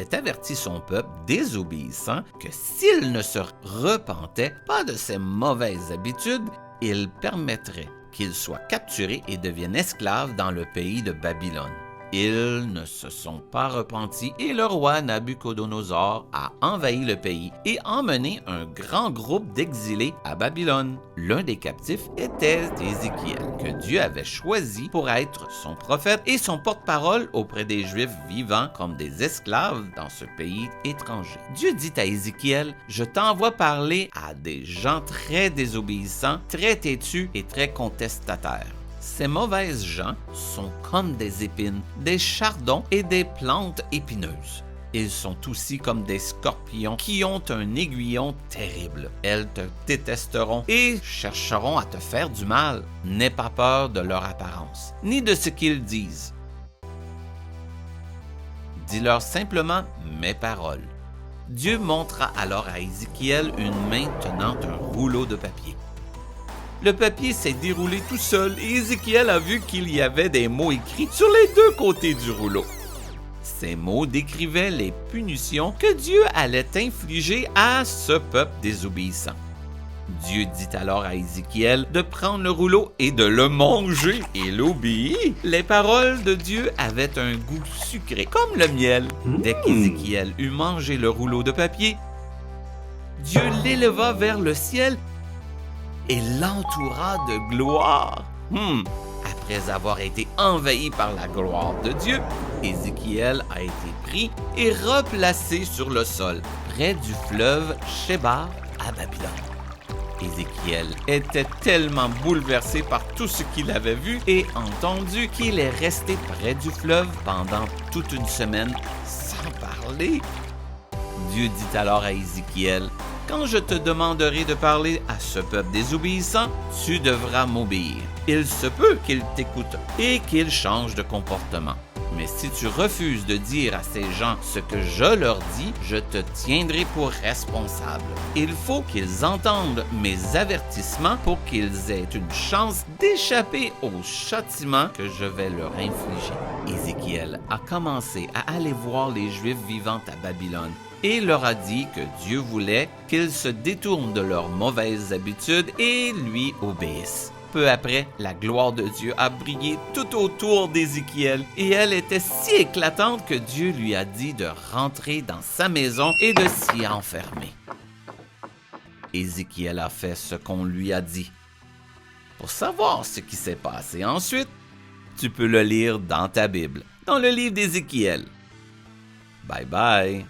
avait averti son peuple désobéissant que s'il ne se repentait pas de ses mauvaises habitudes, il permettrait qu'il soit capturé et devienne esclave dans le pays de Babylone. Ils ne se sont pas repentis et le roi Nabuchodonosor a envahi le pays et emmené un grand groupe d'exilés à Babylone. L'un des captifs était Ézéchiel, que Dieu avait choisi pour être son prophète et son porte-parole auprès des Juifs vivant comme des esclaves dans ce pays étranger. Dieu dit à Ézéchiel, « Je t'envoie parler à des gens très désobéissants, très têtus et très contestataires. » Ces mauvaises gens sont comme des épines, des chardons et des plantes épineuses. Ils sont aussi comme des scorpions qui ont un aiguillon terrible. Elles te détesteront et chercheront à te faire du mal. N'aie pas peur de leur apparence, ni de ce qu'ils disent. Dis-leur simplement mes paroles. Dieu montra alors à Ézéchiel une main tenant un rouleau de papier. Le papier s'est déroulé tout seul et Ézéchiel a vu qu'il y avait des mots écrits sur les deux côtés du rouleau. Ces mots décrivaient les punitions que Dieu allait infliger à ce peuple désobéissant. Dieu dit alors à Ézéchiel de prendre le rouleau et de le manger. Il obéit. Les paroles de Dieu avaient un goût sucré, comme le miel. Dès qu'Ézéchiel eut mangé le rouleau de papier, Dieu l'éleva vers le ciel et l'entoura de gloire. Après avoir été envahi par la gloire de Dieu, Ézéchiel a été pris et replacé sur le sol, près du fleuve Chebar à Babylone. Ézéchiel était tellement bouleversé par tout ce qu'il avait vu et entendu qu'il est resté près du fleuve pendant toute une semaine sans parler. Dieu dit alors à Ézéchiel, « Quand je te demanderai de parler à ce peuple désobéissant, tu devras m'obéir. Il se peut qu'ils t'écoutent et qu'ils changent de comportement. Mais si tu refuses de dire à ces gens ce que je leur dis, je te tiendrai pour responsable. Il faut qu'ils entendent mes avertissements pour qu'ils aient une chance d'échapper au châtiment que je vais leur infliger. » Ézéchiel a commencé à aller voir les Juifs vivant à Babylone et leur a dit que Dieu voulait qu'ils se détournent de leurs mauvaises habitudes et lui obéissent. Peu après, la gloire de Dieu a brillé tout autour d'Ézéchiel et elle était si éclatante que Dieu lui a dit de rentrer dans sa maison et de s'y enfermer. Ézéchiel a fait ce qu'on lui a dit. Pour savoir ce qui s'est passé ensuite, tu peux le lire dans ta Bible, dans le livre d'Ézéchiel. Bye bye!